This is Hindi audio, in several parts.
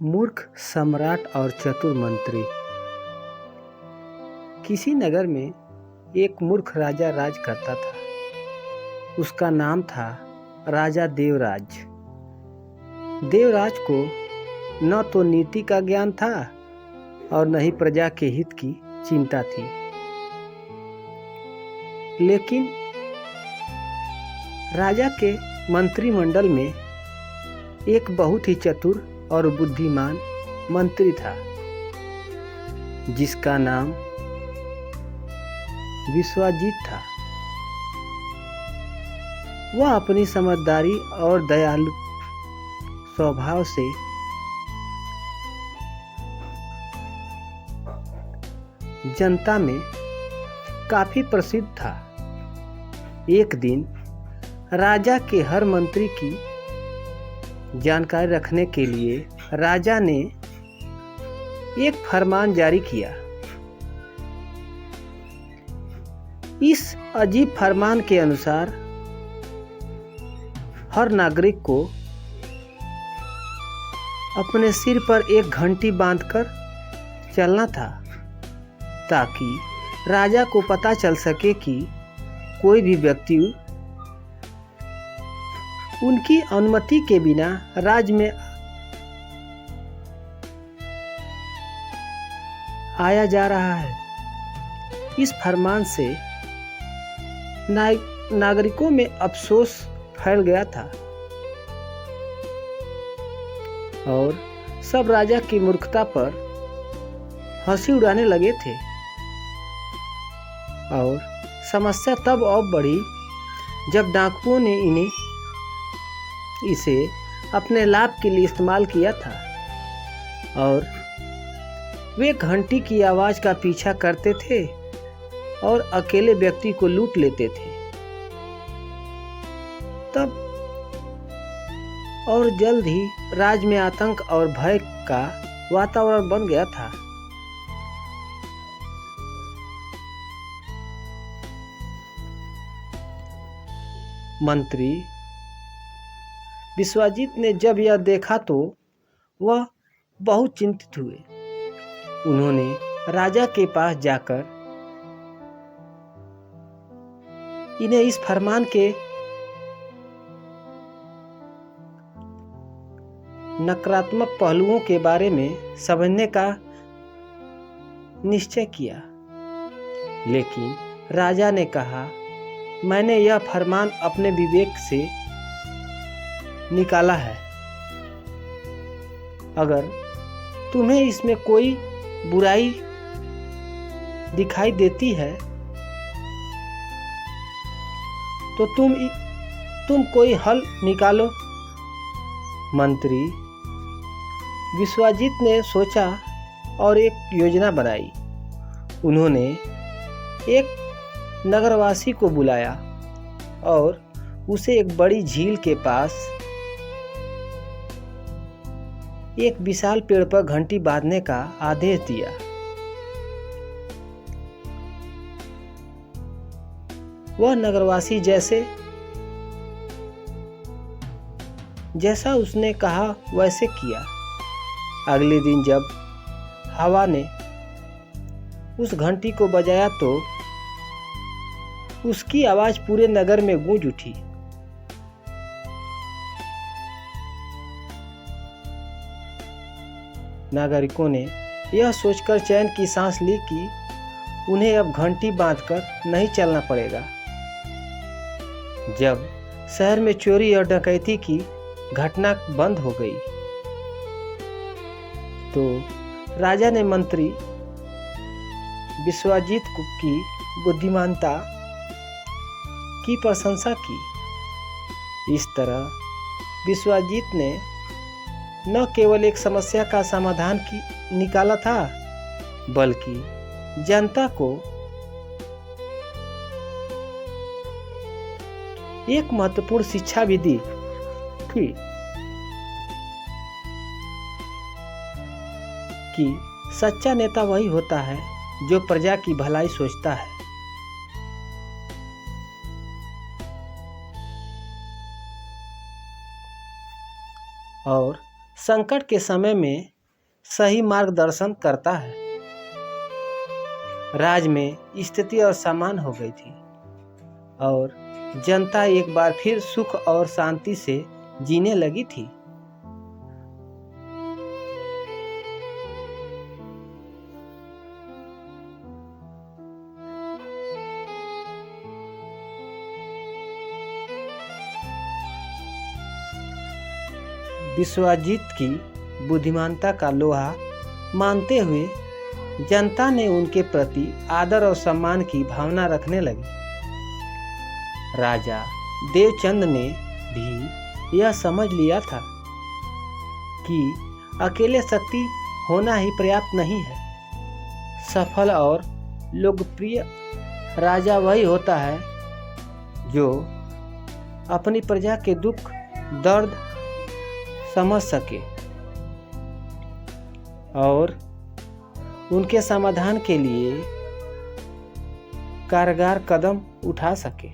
मूर्ख सम्राट और चतुर मंत्री। किसी नगर में एक मूर्ख राजा राज करता था। उसका नाम था राजा देवराज। देवराज को न तो नीति का ज्ञान था और न ही प्रजा के हित की चिंता थी। लेकिन राजा के मंत्रिमंडल में एक बहुत ही चतुर और बुद्धिमान मंत्री था, जिसका नाम विश्वाजित था। वह अपनी समझदारी और दयालु स्वभाव से जनता में काफी प्रसिद्ध था। एक दिन राजा के हर मंत्री की जानकारी रखने के लिए राजा ने एक फरमान जारी किया। इस अजीब फरमान के अनुसार हर नागरिक को अपने सिर पर एक घंटी बांधकर चलना था, ताकि राजा को पता चल सके कि कोई भी व्यक्ति उनकी अनुमति के बिना राज्य में आया जा रहा है। इस फरमान से नागरिकों में अफसोस फैल गया था और सब राजा की मूर्खता पर हंसी उड़ाने लगे थे। और समस्या तब और बढ़ी जब डाकुओं ने इसे अपने लाभ के लिए इस्तेमाल किया था और वे घंटी की आवाज का पीछा करते थे और अकेले व्यक्ति को लूट लेते थे। तब और जल्द ही राज्य में आतंक और भय का वातावरण बन गया था। मंत्री विश्वाजित ने जब यह देखा तो वह बहुत चिंतित हुए। उन्होंने राजा के पास जाकर इन्हें इस फरमान के नकारात्मक पहलुओं के बारे में समझने का निश्चय किया। लेकिन राजा ने कहा, मैंने यह फरमान अपने विवेक से निकाला है। अगर तुम्हें इसमें कोई बुराई दिखाई देती है तो तुम कोई हल निकालो। मंत्री विश्वाजित ने सोचा और एक योजना बनाई। उन्होंने एक नगरवासी को बुलाया और उसे एक बड़ी झील के पास एक विशाल पेड़ पर घंटी बांधने का आदेश दिया। वह नगरवासी जैसा उसने कहा वैसे किया। अगले दिन जब हवा ने उस घंटी को बजाया तो उसकी आवाज पूरे नगर में गूंज उठी। नागरिकों ने यह सोचकर चैन की सांस ली कि उन्हें अब घंटी बांधकर नहीं चलना पड़ेगा। जब शहर में चोरी और डकैती की घटना बंद हो गई तो राजा ने मंत्री विश्वाजित की बुद्धिमानता की प्रशंसा की। इस तरह विश्वाजित ने न केवल एक समस्या का समाधान निकाला था, बल्कि जनता को एक महत्वपूर्ण शिक्षा भी दी थी कि सच्चा नेता वही होता है जो प्रजा की भलाई सोचता है। और संकट के समय में सही मार्गदर्शन करता है। राज्य में स्थिति और समान हो गई थी और जनता एक बार फिर सुख और शांति से जीने लगी थी। विश्वजीत की बुद्धिमानता का लोहा मानते हुए जनता ने उनके प्रति आदर और सम्मान की भावना रखने लगी। राजा देवचंद ने भी यह समझ लिया था कि अकेले शक्ति होना ही पर्याप्त नहीं है। सफल और लोकप्रिय राजा वही होता है जो अपनी प्रजा के दुख दर्द समझ सके और उनके समाधान के लिए कारगर कदम उठा सके।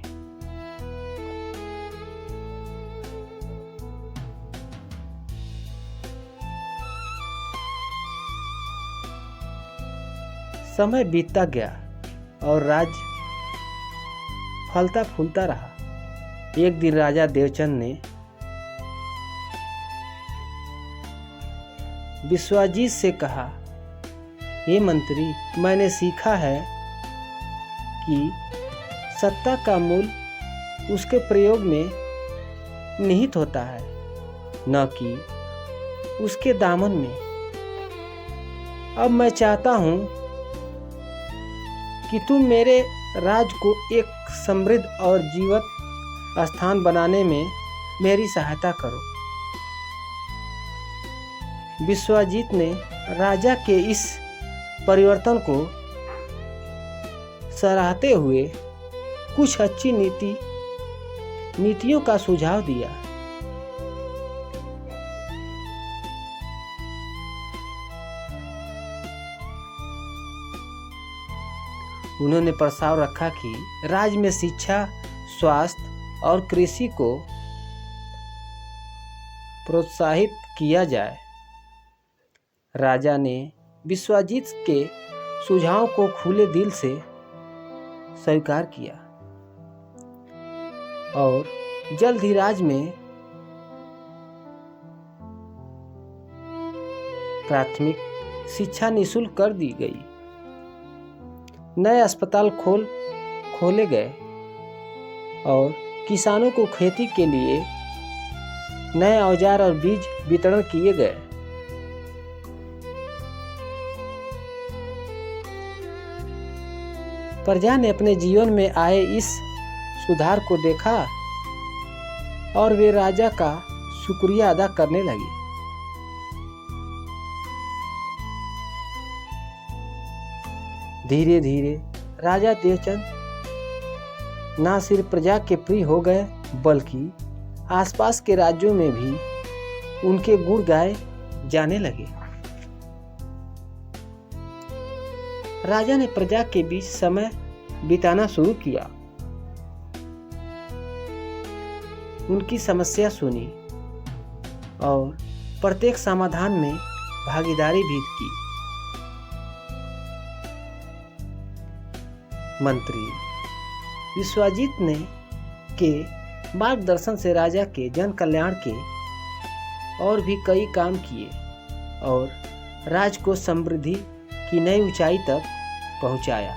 समय बीतता गया और राज्य फलता फूलता रहा। एक दिन राजा देवचंद ने विश्वजीत से कहा, हे मंत्री, मैंने सीखा है कि सत्ता का मूल उसके प्रयोग में निहित होता है, न कि उसके दामन में। अब मैं चाहता हूं कि तुम मेरे राज्य को एक समृद्ध और जीवंत स्थान बनाने में मेरी सहायता करो। विश्वजीत ने राजा के इस परिवर्तन को सराहते हुए कुछ अच्छी नीतियों का सुझाव दिया। उन्होंने प्रस्ताव रखा कि राज्य में शिक्षा, स्वास्थ्य और कृषि को प्रोत्साहित किया जाए। राजा ने विश्वजीत के सुझाव को खुले दिल से स्वीकार किया और जल्द ही राज्य में प्राथमिक शिक्षा निःशुल्क कर दी गई। नए अस्पताल खोले गए और किसानों को खेती के लिए नए औजार और बीज वितरण किए गए। प्रजा ने अपने जीवन में आए इस सुधार को देखा और वे राजा का शुक्रिया अदा करने लगे। धीरे धीरे राजा देवचंद न सिर्फ प्रजा के प्रिय हो गए बल्कि आसपास के राज्यों में भी उनके गुण गाए जाने लगे। राजा ने प्रजा के बीच समय बिताना शुरू किया, उनकी समस्या सुनी और प्रत्येक समाधान में भागीदारी भी की। मंत्री विश्वजीत ने के मार्गदर्शन से राजा के जन कल्याण के और भी कई काम किए और राज्य को समृद्धि की नई ऊंचाई तक पहुंचाया।